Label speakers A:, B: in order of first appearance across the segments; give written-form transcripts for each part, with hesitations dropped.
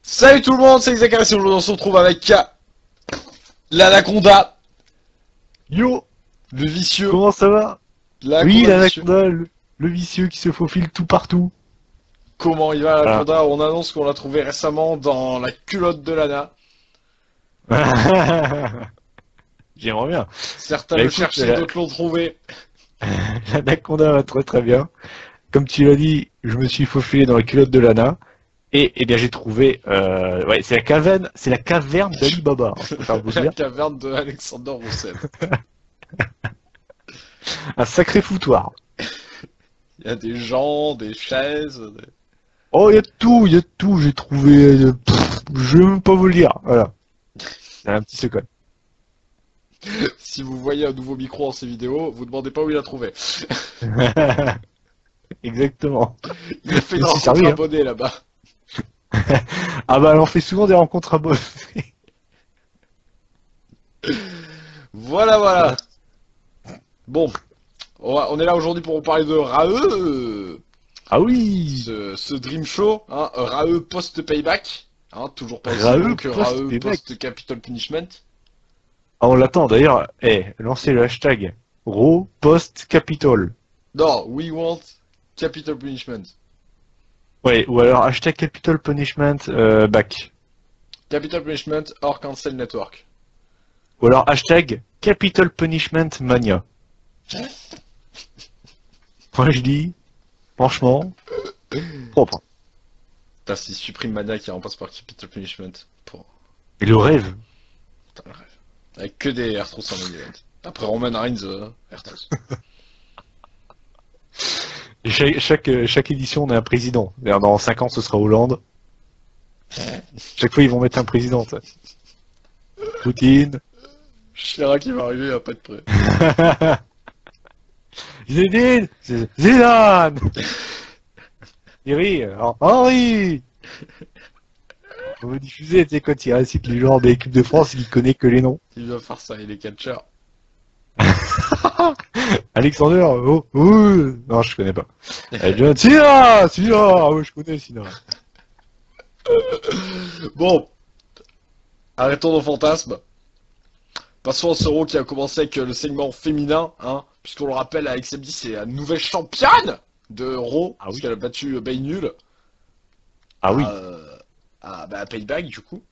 A: Salut tout le monde, c'est Xakar et aujourd'hui on se retrouve avec l'Anaconda,
B: Yo,
A: le vicieux.
B: comment ça va? Oui,
A: L'Anaconda vicieux.
B: l'anaconda, le vicieux qui se faufile tout partout.
A: Comment il va
B: Voilà.
A: l'Anaconda? On annonce qu'on l'a trouvé récemment dans la culotte de Lana.
B: J'aimerais bien.
A: Certains
B: Bah,
A: le
B: écoute,
A: cherchaient, d'autres l'ont trouvé.
B: L'anaconda va très très bien. Comme tu l'as dit, je me suis faufilé dans la culotte de Lana. Et eh bien j'ai trouvé, ouais, c'est la caverne d'Ali Baba, hein, je préfère vous
A: La
B: dire.
A: caverne de Alexander Rousseff.
B: Un sacré foutoir.
A: Il y a des gens, des chaises.
B: Oh, il y a tout, j'ai trouvé, je vais même pas vous le dire, voilà. C'est un petit secret.
A: Si vous voyez un nouveau micro en ces vidéos, vous demandez pas où il a trouvé.
B: Exactement.
A: Il a fait une
B: Il s'est
A: rencontre
B: servi, hein.
A: abonnée là-bas.
B: Ah bah, on fait souvent des rencontres à bol.
A: Voilà, voilà. Bon, on est là aujourd'hui pour vous parler de Rae.
B: Ah oui,
A: Ce Dream Show, hein, Rae post-payback, hein, toujours pas aussi
B: Rae
A: long que Rae
B: post-payback.
A: post-capital punishment.
B: Ah, on l'attend d'ailleurs. Lancez le hashtag Raw Post Capitol.
A: Non, we want capital punishment.
B: Ouais, ou alors hashtag Capital Punishment back.
A: Capital punishment or cancel network.
B: Ou alors hashtag Capital Punishment Mania. Moi je dis, franchement, propre.
A: Putain, si supprime Mania qui remplace par capital punishment. Pour...
B: Et le rêve.
A: Putain, le rêve. Avec que des R-Truth en main event. Après Roman Reigns, R-Truth.
B: Et chaque édition, on a un président. D'ailleurs, dans 5 ans, ce sera Hollande. Chaque fois, ils vont mettre un président. Ça. Poutine.
A: Chirac qui va arriver, il va pas être prêt.
B: Zidane. Zidane. Thierry. Henri. On va diffuser, tu sais, quand il récite les joueurs de l'équipe de France, il connaît que les noms.
A: Il va faire ça, il est catcheur.
B: Alexander, non, je connais pas. John Cena, ouais, je connais Cena.
A: Bon, arrêtons nos fantasmes. Passons à ce Raw qui a commencé avec le segment féminin, hein, puisqu'on le rappelle, Alexa Bliss c'est la nouvelle championne de Raw,
B: Ah oui.
A: puisqu'elle a battu Bay Nul
B: Ah oui.
A: à Payback du coup.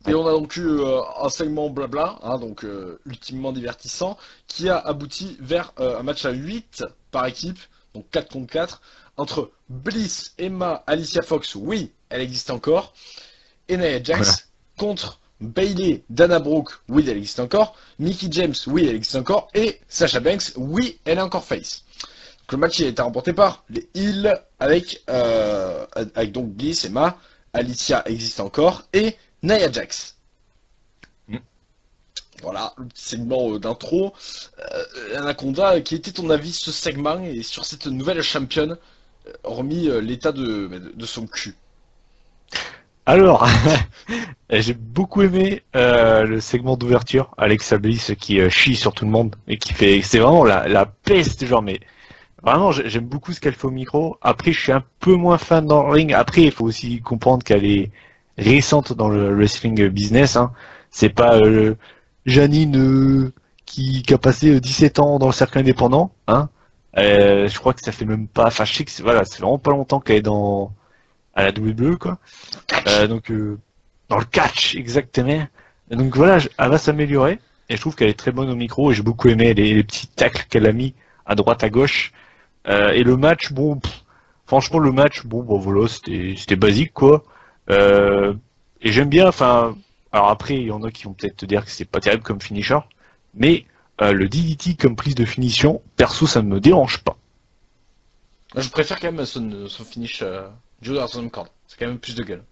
A: Et on a donc eu un segment blabla, hein, donc ultimement divertissant, qui a abouti vers un match à 8 par équipe, donc 4 contre 4, entre Bliss, Emma, Alicia Fox, oui, elle existe encore, et Nia Jax,
B: Voilà.
A: contre Bayley, Dana Brooke, oui, elle existe encore, Mickie James, oui, elle existe encore, et Sasha Banks, oui, elle est encore face. Donc, le match il a été remporté par les Heels avec donc Bliss, Emma, Alicia existe encore, et Nia Jax. Voilà, le petit segment d'intro. Anaconda, quel était ton avis sur ce segment et sur cette nouvelle championne, hormis l'état de son cul?
B: Alors, j'ai beaucoup aimé le segment d'ouverture, Alexa Bliss qui chie sur tout le monde et qui fait, c'est vraiment la peste, genre, mais vraiment, j'aime beaucoup ce qu'elle fait au micro. Après, je suis un peu moins fan dans le ring. Après, il faut aussi comprendre qu'elle est récente dans le wrestling business, hein. C'est pas Janine qui a passé 17 ans dans le cercle indépendant, hein. Je crois que ça fait même pas, enfin, je sais que voilà, c'est vraiment pas longtemps qu'elle est à la WWE, quoi. Donc dans le catch exactement. Et donc voilà, elle va s'améliorer et je trouve qu'elle est très bonne au micro et j'ai beaucoup aimé les petits tacles qu'elle a mis à droite à gauche. Et le match, bon, franchement le match, bon, voilà, c'était basique, quoi. Et j'aime bien, enfin, alors après il y en a qui vont peut-être te dire que c'est pas terrible comme finisher, mais le DDT comme prise de finition, perso ça ne me dérange pas.
A: Moi, je préfère quand même son finish Judas Cord. C'est quand même plus de gueule.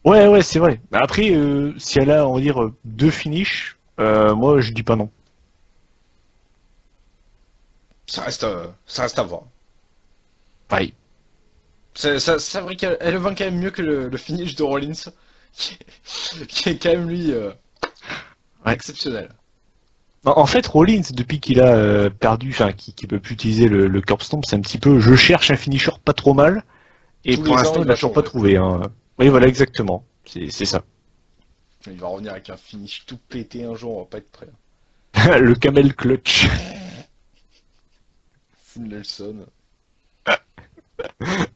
B: Ouais, c'est vrai. Mais après, si elle a, on va dire, 2 finishes, moi je dis pas non.
A: Ça reste à voir.
B: Pareil.
A: C'est vrai qu'elle vend quand même mieux que le finish de Rollins, qui est quand même lui
B: Ouais.
A: exceptionnel.
B: En fait, Rollins, depuis qu'il a perdu, enfin, qui peut plus utiliser le curb stomp, c'est un petit peu, je cherche un finisher pas trop mal, Et
A: Tous
B: pour
A: les ans,
B: l'instant,
A: il
B: il
A: va
B: l'a toujours pas
A: changer.
B: trouvé. Hein. Oui, voilà, exactement. C'est ça.
A: Il va revenir avec un finish tout pété un jour, on va pas être prêt.
B: Le camel clutch.
A: Full Nelson.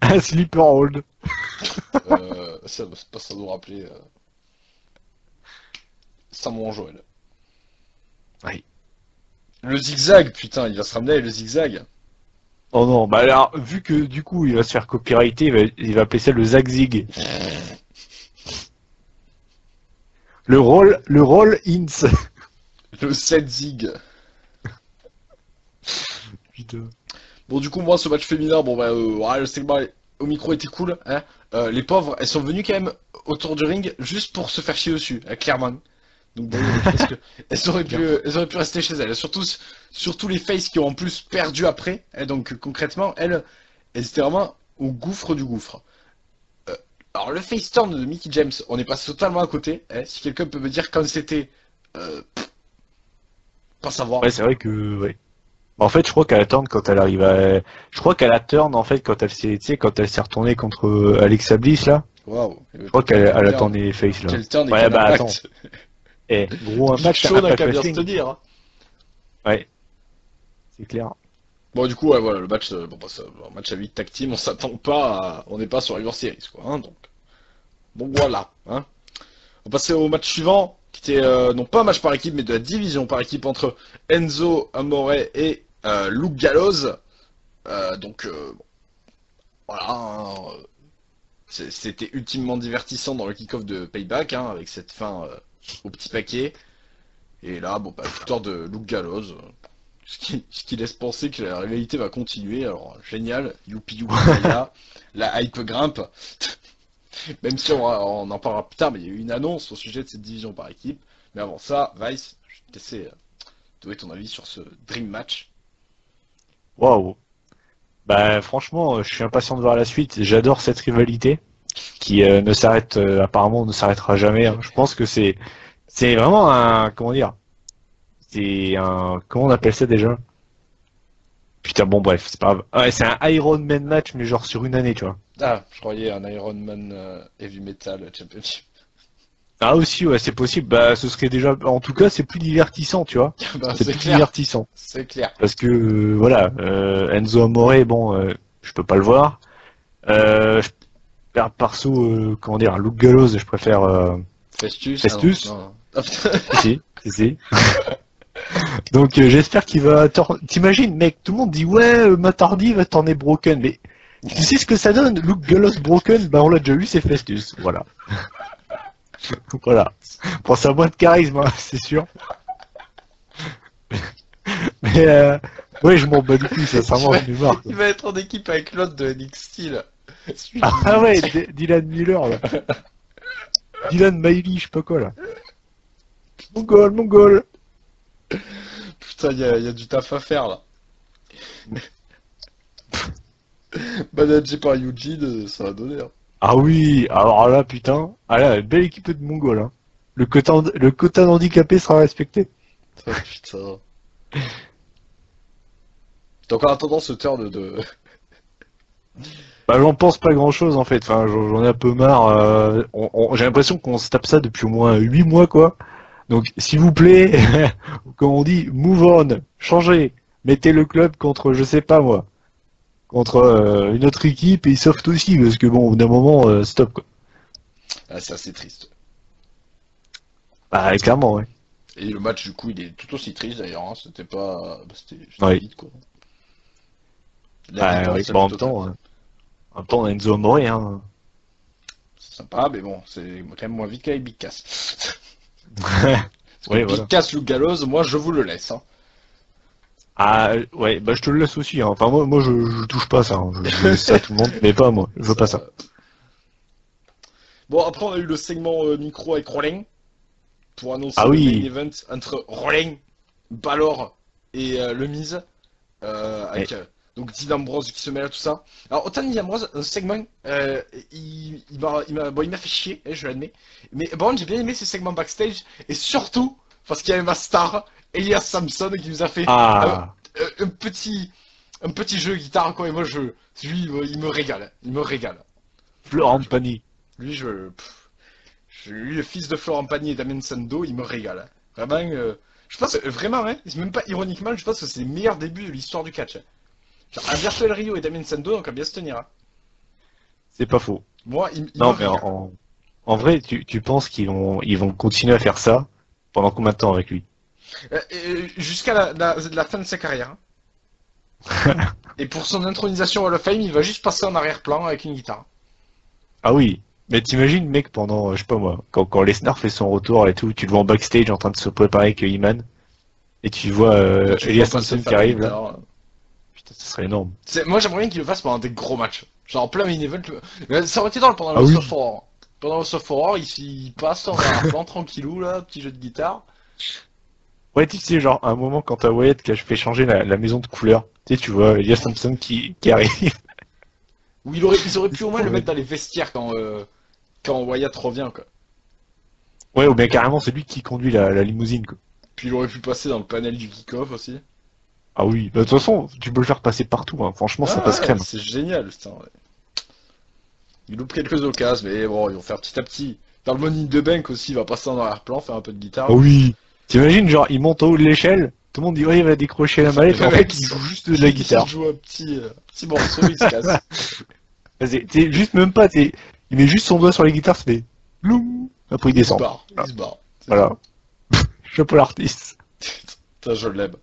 B: Un sleeper hold.
A: Ça nous rappeler Samoan Joël.
B: Oui.
A: Le zigzag, putain, il va se ramener avec le zigzag.
B: Oh non, bah alors, vu que du coup, il va se faire copyrighter, il va appeler ça le zagzig. Le roll ins.
A: Le 7 zig.
B: Putain.
A: Bon, du coup, moi, ce match féminin, bon, bah, ouais, le segment au micro était cool, hein. Les pauvres, elles sont venues quand même autour du ring juste pour se faire chier dessus, clairement. Donc, bon, parce que elles auraient pu rester chez elles. Surtout les faces qui ont en plus perdu après. Et donc, concrètement, elles étaient vraiment au gouffre du gouffre. Alors, le face turn de Mickie James, on est passé totalement à côté. Hein. Si quelqu'un peut me dire quand c'était, pas savoir.
B: Ouais, c'est vrai que, ouais. En fait, je crois qu'à la turn, quand elle arrive à... Je crois qu'à la turn, en fait, quand elle s'est, tu sais, quand elle s'est retournée contre Alexa Bliss, là,
A: Waouh.
B: je crois qu'elle a tourné face, là.
A: Quel turn et
B: Ouais,
A: quel
B: bah,
A: impact.
B: attends. Eh, gros
A: Big
B: impact,
A: Show n'a
B: impact
A: qu'à bien se
B: wrestling.
A: tenir. Hein.
B: Ouais. C'est clair.
A: Bon, du coup, ouais, voilà, le match, bon, bah, un match à 8 tag team, on s'attend pas à... On n'est pas sur River Series, quoi, hein, donc. Donc voilà, hein. On va passer au match suivant, qui était, non pas un match par équipe, mais de la division par équipe entre Enzo Amore et Luke Gallows. Donc, bon, voilà, hein, c'était ultimement divertissant dans le kick-off de Payback, hein, avec cette fin au petit paquet. Et là, bon, bah, victoire de Luke Gallows. Ce qui laisse penser que la rivalité va continuer. Alors, génial, youpi youpi yaya, la hype grimpe. Même si on en parlera plus tard, mais il y a eu une annonce au sujet de cette division par équipe. Mais avant ça, Vice, je vais te laisser donner ton avis sur ce Dream Match.
B: Waouh. Bah, franchement, je suis impatient de voir la suite. J'adore cette rivalité qui ne s'arrête, apparemment, ne s'arrêtera jamais. Hein. Je pense que c'est vraiment un, comment dire, c'est un, comment on appelle ça déjà? Putain, bon, bref, c'est pas grave. Ouais, c'est un Iron Man match, mais genre sur une année, tu vois.
A: Ah, je croyais un Iron Man Heavy Metal Championship.
B: Ah aussi, ouais, c'est possible. Bah, ce serait déjà, en tout cas, c'est plus divertissant, tu vois.
A: Bah,
B: C'est
A: c'est
B: plus
A: clair,
B: divertissant.
A: c'est clair.
B: Parce que, voilà, Enzo Amore, bon, je peux pas le voir. Je perso, comment dire, Luke Gallows, je préfère
A: Festus.
B: Festus.
A: Ah non, non.
B: Si. Donc j'espère qu'il va... T'imagines, mec, tout le monde dit ouais, Matt Hardy va tourner Broken, mais tu sais ce que ça donne? Luke Gallows Broken, bah on l'a déjà eu, c'est Festus, voilà. Voilà. Bon, ça a moins de charisme, hein, c'est sûr. Mais ouais, je m'en bats du coup, ça je me marre.
A: Il va être en équipe avec l'autre de NXT là. Celui
B: Ah ouais, Dylan Miller là. Dylan Miley, je sais pas quoi là. Mongol.
A: Putain, il y a du taf à faire là. Managé par Eugene, ça va donner. Hein.
B: Ah oui, alors là putain, ah là, belle équipe de Mongols. Hein. Le quota d'handicapés sera respecté.
A: Oh, putain. T'as encore attendant ce turn de...
B: Bah j'en pense pas grand chose en fait, enfin j'en ai un peu marre. J'ai l'impression qu'on se tape ça depuis au moins 8 mois quoi. Donc s'il vous plaît, comme on dit, move on, changez, mettez le club contre je sais pas moi, contre une autre équipe et soft aussi parce que bon au bout d'un moment stop quoi.
A: Ah, c'est assez triste.
B: Bah clairement ouais.
A: Et le match du coup il est tout aussi triste d'ailleurs, hein. C'était pas... C'était
B: Oui.
A: vite quoi.
B: Bah, oui, bah, en même temps on a Enzo Amore hein.
A: C'est sympa, mais bon, c'est quand même moins vite qu'avec Big Cass.
B: Oui,
A: Big
B: voilà.
A: Cass, Luke Gallows, moi je vous le laisse. Hein.
B: Ah ouais, bah je te le laisse aussi. Hein. Enfin moi je touche pas ça. Hein. Je laisse ça à tout le monde, mais pas moi. Je veux pas ça.
A: Bon après on a eu le segment micro avec Rolling pour annoncer
B: Ah
A: le
B: oui.
A: main event entre Rolling, Balor et le Miz avec donc Dean Ambrose qui se mêle à tout ça. Alors autant Dean Ambrose, un segment, il m'a fait chier, je l'admets. Mais bon j'ai bien aimé ce segment backstage et surtout parce qu'il y avait ma star Elias Samson qui nous a fait un petit jeu guitare quoi et moi lui il me régale,
B: Florent Pagny.
A: Lui, lui, le fils de Florent Pagny et Damien Sandow, il me régale, hein. Vraiment, je pense, vraiment, hein, c'est même pas ironiquement, je pense que c'est les meilleurs débuts de l'histoire du catch, hein. Genre, Alberto El Rio et Damien Sandow, donc à bien se tenir, hein.
B: C'est pas faux.
A: Moi, il
B: Non,
A: me
B: mais
A: régale.
B: en vrai, tu penses ils vont continuer à faire ça pendant combien de temps avec lui?
A: Jusqu'à la fin de sa carrière, hein. Et pour son intronisation Hall of Fame, il va juste passer en arrière-plan avec une guitare.
B: Ah oui, mais t'imagines, mec, pendant, je sais pas moi, quand Lesnar fait son retour et tout, tu le vois en backstage en train de se préparer avec Iman, et tu vois
A: Là, tu le
B: Elias
A: vois passer
B: Thompson qui
A: faire la
B: arrive là.
A: guitare.
B: Putain, ça serait énorme.
A: Moi, j'aimerais bien qu'il le fasse pendant des gros matchs. Genre en plein main event. Ça aurait été drôle pendant
B: Ah
A: le
B: oui.
A: Soft War. Pendant le Soft War, il passe en arrière-plan tranquillou, là, petit jeu de guitare.
B: Ouais, tu sais, genre, à un moment, quand t'as Wyatt qui a fait changer la maison de couleur, tu vois Elias Thompson qui arrive.
A: Où ils auraient pu au moins le mettre dans les vestiaires quand Wyatt revient, quoi.
B: Ouais, ou bien carrément, c'est lui qui conduit la limousine, quoi.
A: Puis il aurait pu passer dans le panel du kick-off aussi.
B: Ah oui, bah, de toute façon, tu peux le faire passer partout, hein. Franchement, ça passe crème.
A: C'est génial, putain. Ouais. Il loupe quelques occasions, mais bon, ils vont faire petit à petit. Dans le Money in the Bank aussi, il va passer en arrière-plan, faire un peu de guitare.
B: Ah oui. T'imagines, genre, il monte en haut de l'échelle, tout le monde dit, ouais, il va décrocher la mallette,
A: Le
B: en
A: mec,
B: fait, il joue juste de la guitare.
A: Il joue un petit morceau, il se casse.
B: Vas-y, t'es juste même pas, il met juste son doigt sur la guitare, ça fait loum, après il
A: Il se
B: descend.
A: barre, il se barre.
B: Voilà. Chapeau l'artiste.
A: Putain, je l'aime.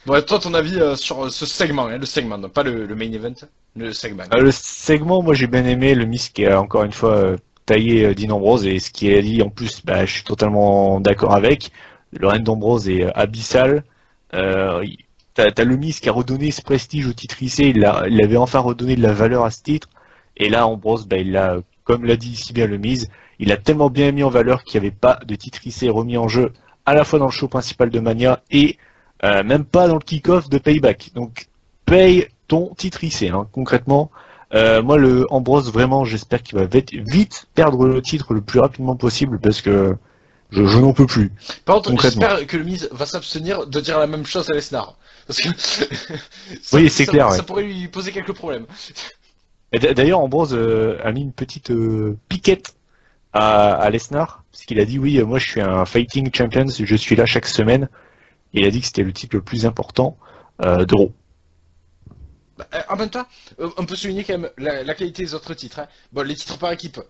A: Bon, et toi, ton avis sur ce segment, hein, le segment, non, pas le main event, le segment.
B: Le segment, moi j'ai bien aimé le Miz qui a encore une fois taillé Dean Ambrose et ce qu'il a dit en plus, bah, je suis totalement d'accord avec. Le règne d'Ambrose est abyssal. T'as le Miz qui a redonné ce prestige au titre IC, il avait enfin redonné de la valeur à ce titre. Et là, Ambrose, bah, il a, comme l'a dit si bien le Miz, il a tellement bien mis en valeur qu'il n'y avait pas de titre IC remis en jeu à la fois dans le show principal de Mania et même pas dans le kick-off de Payback. Donc paye ton titre IC, hein, concrètement. Moi, le Ambrose, vraiment, j'espère qu'il va vite perdre le titre le plus rapidement possible parce que je n'en peux plus.
A: Par contre,
B: Concrètement.
A: j'espère que le Miz va s'abstenir de dire la même chose à Lesnar. Parce que
B: Oui, c'est clair, ouais.
A: ça pourrait lui poser quelques problèmes.
B: Et d'ailleurs, Ambrose a mis une petite piquette à Lesnar, parce qu'il a dit oui, moi je suis un fighting champion, je suis là chaque semaine. Et il a dit que c'était le titre le plus important de Raw.
A: Bah, en même temps, on peut souligner quand même la qualité des autres titres, hein. Bon, les titres par équipe,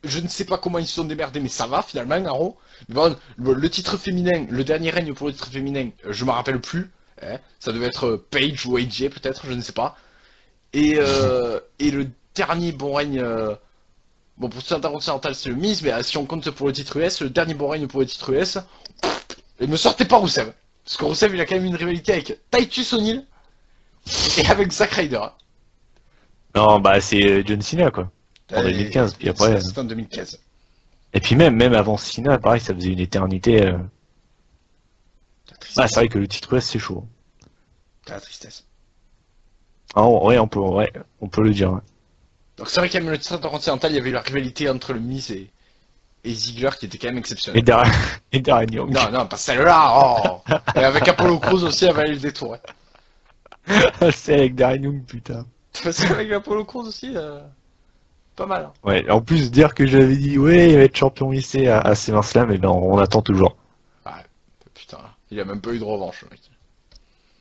A: je ne sais pas comment ils se sont démerdés, mais ça va finalement, en Raw. Bon, le titre féminin, le dernier règne pour le titre féminin, je me rappelle plus, hein. Ça devait être Paige ou AJ peut-être, je ne sais pas. Et le dernier bon règne, bon pour tout intercontinental c'est le Miz, mais si on compte pour le titre US, le dernier bon règne pour le titre US, il me sortait pas Rusev. Parce que Rusev il a quand même une rivalité avec Titus O'Neil et avec Zack Ryder.
B: Non, bah c'est John Cena quoi. En 2015, puis après.
A: C'était en 2015.
B: Et puis même avant Cena, pareil, ça faisait une éternité. Ah, c'est vrai que le titre US c'est chaud.
A: La tristesse.
B: Ah ouais, on peut le dire. Ouais.
A: Donc c'est vrai qu'à même le titre intercontinental, il y avait la rivalité entre le Miz et Ziggler qui était quand même exceptionnelle.
B: Et Darren Young.
A: Non, non, pas celle-là. Oh. Et avec Apollo Crews aussi, elle valait le détour. Hein.
B: C'est avec Darren Young, putain.
A: Parce qu'avec Apollo Crews aussi, pas mal. Hein.
B: Ouais, en plus dire que j'avais dit ouais, il va être champion IC à SummerSlam, et ben on attend toujours.
A: Ouais, putain, il a même pas eu de revanche, le mec.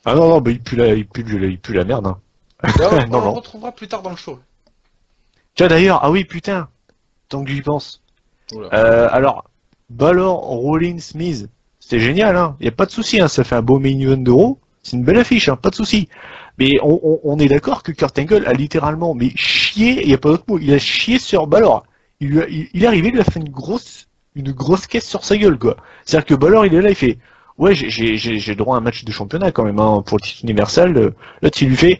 B: Ah non, bah il pue la merde. Hein.
A: On
B: Non,
A: le
B: non.
A: retrouvera plus tard dans le show.
B: Tiens d'ailleurs, ah oui putain, tant que j'y pense.
A: Oula.
B: Alors, Balor, Rollins, Miz, c'était génial, hein. Y a pas de souci, hein. Ça fait un beau main event d'Euro. C'est une belle affiche, hein. Pas de souci. Mais on est d'accord que Kurt Angle a littéralement, mais chié, y a pas d'autre mot, il a chié sur Balor. Il est arrivé, il a fait une grosse caisse sur sa gueule, quoi. C'est-à-dire que Balor, il est là, il fait, ouais, j'ai droit à un match de championnat quand même, hein, pour le titre universal. Là, tu lui fais,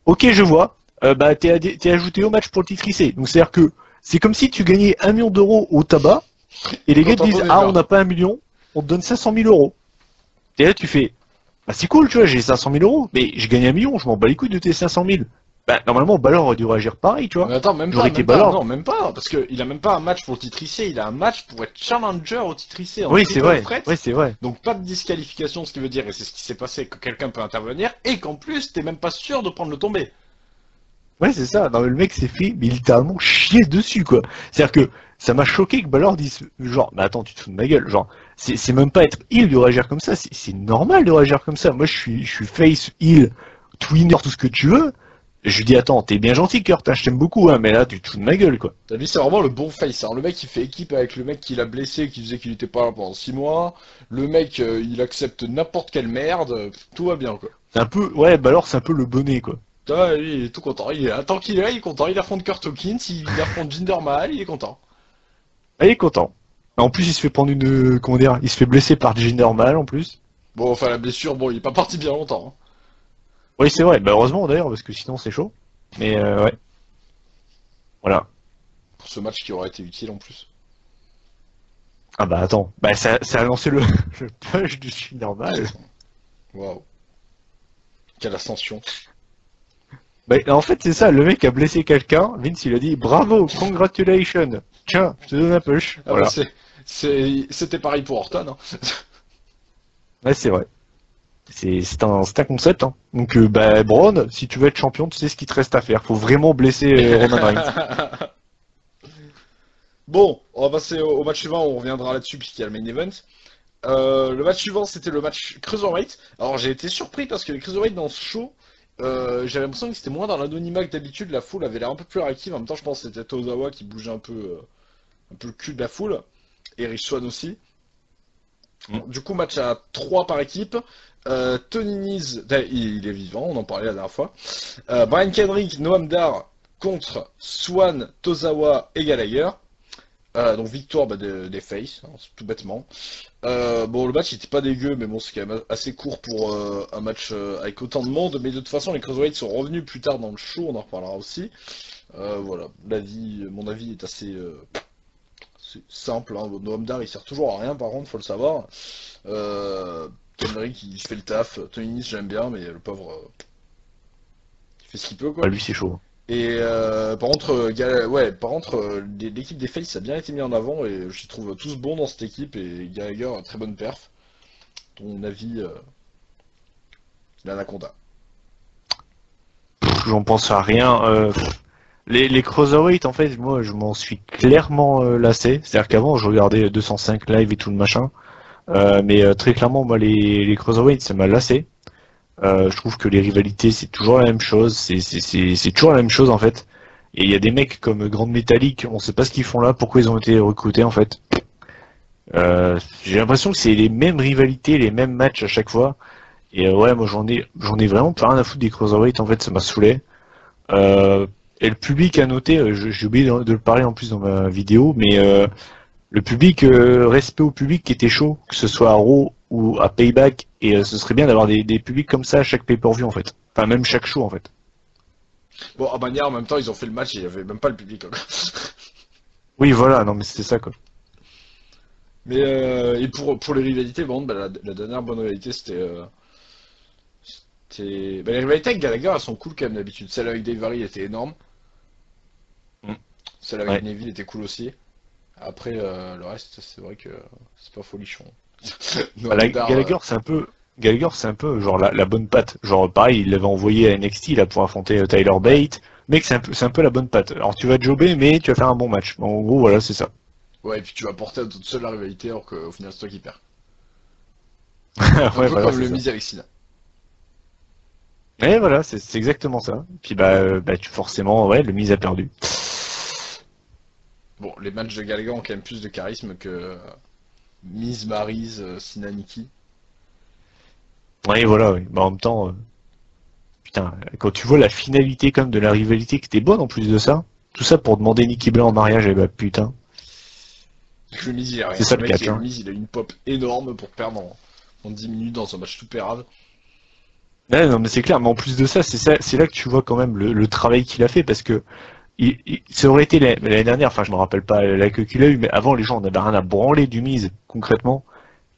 B: ok, je vois, bah, t'es ajouté au match pour le titre IC. Donc, c'est-à-dire que c'est comme si tu gagnais 1 million d'euros au tabac, et les gars te disent, ah, on n'a pas 1 million, on te donne 500 000 euros. Et là, tu fais, bah, c'est cool, tu vois, j'ai 500 000 euros, mais j'ai gagné 1 million, je m'en bats les couilles de tes 500 000. Bah, normalement, Balor aurait dû réagir pareil, tu vois.
A: Mais attends, même
B: J'aurais
A: pas,
B: été
A: même pas,
B: Balor.
A: non, même pas, parce qu'il a même pas un match pour le titre IC, il a un match pour être challenger au titre IC.
B: Oui, c'est vrai. Oui, c'est vrai.
A: Donc pas de disqualification, ce qui veut dire, et c'est ce qui s'est passé, que quelqu'un peut intervenir, et qu'en plus, t'es même pas sûr de prendre le tombé.
B: Ouais, c'est ça. Non, mais le mec s'est fait mais littéralement chier dessus, quoi. C'est-à-dire que ça m'a choqué que Balor dise, genre, mais attends, tu te fous de ma gueule. Genre, c'est même pas être heal de réagir comme ça. C'est normal de réagir comme ça. Moi, je suis face, heal, twinner, tout ce que tu veux. Je lui dis, attends, t'es bien gentil, Kurt, hein, je t'aime beaucoup, hein, mais là, tu te fous de ma gueule, quoi.
A: Lui, c'est vraiment le bon face. Hein. Le mec, il fait équipe avec le mec qui l'a blessé, qui disait qu'il était pas là pendant 6 mois. Le mec, il accepte n'importe quelle merde. Tout va bien, quoi.
B: C'est un peu, ouais, Balor, c'est un peu le bonnet, quoi.
A: Ah, lui, il est tout content. Il est là. Tant qu'il est là, il est content. Il affronte Kurt Hawkins, il affronte Jinder Mahal, il est content.
B: Ah, il est content. En plus, il se fait prendre une, comment dire, il se fait blesser par Jinder Mahal, en plus.
A: Bon, enfin, la blessure, bon, il est pas parti bien longtemps. Hein.
B: Oui, c'est vrai. Bah, heureusement, d'ailleurs, parce que sinon, c'est chaud. Mais, ouais. Voilà.
A: Pour ce match qui aurait été utile en plus.
B: Ah bah attends, bah ça a lancé le, le push du Jinder normal.
A: Waouh. Quelle ascension.
B: Bah en fait c'est ça, le mec a blessé quelqu'un, Vince il a dit bravo, congratulations, tiens, je te donne un push.
A: Ah
B: Voilà.
A: bah c'était pareil pour Orton. Hein.
B: Ouais c'est vrai. C'est un concept. Hein. Donc bah Braun, si tu veux être champion, tu sais ce qu'il te reste à faire. Faut vraiment blesser Roman Reigns.
A: Bon, on va passer au match suivant, on reviendra là-dessus puisqu'il y a le main event. Le match suivant, c'était le match Cruiserweight. Alors j'ai été surpris parce que les Cruiserweight dans ce show, j'avais l'impression que c'était moins dans l'anonymat que d'habitude. La foule avait l'air un peu plus réactive. En même temps, je pense que c'était Tozawa qui bougeait un peu le cul de la foule. Et Rich Swann aussi.
B: Mm.
A: Du coup, match à 3 par équipe. Tony Nese, il est vivant, on en parlait la dernière fois. Brian Kendrick, Noam Dar contre Swan, Tozawa et Gallagher. Donc victoire des Face, hein, tout bêtement. Bon, le match n'était pas dégueu, mais bon, c'est quand même assez court pour un match avec autant de monde. Mais de toute façon, les Cruiserweights sont revenus plus tard dans le show, on en reparlera aussi. Voilà, mon avis est assez c'est simple. Hein. Noam Dar, il sert toujours à rien, par contre, faut le savoir. Kendrick, il fait le taf. Tony Nese, j'aime bien, mais le pauvre, il fait ce qu'il peut,
B: Bah
A: quoi.
B: lui c'est chaud.
A: Et par contre, l'équipe des Faces a bien été mis en avant et je les trouve tous bons dans cette équipe et Gallagher a très bonne perf. Ton avis, l'Anaconda.
B: J'en pense à rien. Les Cruiserweight en fait, moi je m'en suis clairement lassé. C'est-à-dire qu'avant je regardais 205 live et tout le machin. Mais très clairement moi les Cruiserweight ça m'a lassé. Je trouve que les rivalités, c'est toujours la même chose. C'est toujours la même chose en fait. Et il y a des mecs comme Grande Métallique, on sait pas ce qu'ils font là, pourquoi ils ont été recrutés en fait. J'ai l'impression que c'est les mêmes rivalités, les mêmes matchs à chaque fois. Et ouais, moi j'en ai vraiment pas rien à foutre des Cruiserweight en fait, ça m'a saoulé. Et le public a noté, j'ai oublié de le parler en plus dans ma vidéo, mais le public, respect au public qui était chaud, que ce soit à Raw ou à Payback, et ce serait bien d'avoir des publics comme ça à chaque pay-per-view en fait. Enfin même chaque show en fait.
A: Bon, à Bagnères, en même temps, ils ont fait le match et il n'y avait même pas le public encore.
B: Oui voilà, non mais c'était ça quoi.
A: Mais et pour les rivalités, bon, bah, la dernière bonne rivalité, bah, les rivalités avec Gallagher, elles sont cool quand même d'habitude. Celle avec Dave Vardy était énorme.
B: Mm.
A: Celle avec
B: Ouais.
A: Neville était cool aussi. Après, le reste, c'est vrai que c'est pas folichon.
B: Voilà,
A: Noam Dar,
B: Gallagher c'est un peu genre la bonne patte. Genre pareil, il l'avait envoyé à NXT là pour affronter Tyler Bate. Mec, c'est un peu la bonne patte. Alors tu vas jobber, mais tu vas faire un bon match. En gros, voilà, c'est ça.
A: ouais, et puis tu vas porter à toute seule la rivalité alors qu'au final c'est toi qui perds. Un
B: Ouais,
A: peu
B: voilà,
A: comme
B: c'est
A: le
B: ça.
A: Miz avec Cena.
B: Et voilà, c'est exactement ça. Puis bah tu forcément, ouais, le mise a perdu.
A: Bon, les matchs de Gallagher ont quand même plus de charisme que Miz, Maryse, Cena, Nikki.
B: Ouais, voilà, ouais. Bah, en même temps, putain, quand tu vois la finalité comme de la rivalité qui était bonne en plus de ça, tout ça pour demander Nikki Bella en mariage, et bah putain,
A: Le Miz, il a rien.
B: c'est ça
A: Le
B: le
A: mec,
B: catch.
A: le
B: Hein.
A: Miz, il a une pop énorme pour perdre en 10 minutes dans un match tout pérave.
B: Ouais, non mais c'est clair, mais en plus de ça, c'est là que tu vois quand même le travail qu'il a fait parce que ça aurait été l'année dernière, enfin je me rappelle pas la queue qu'il a eu, mais avant les gens on avait rien à branler du mise concrètement.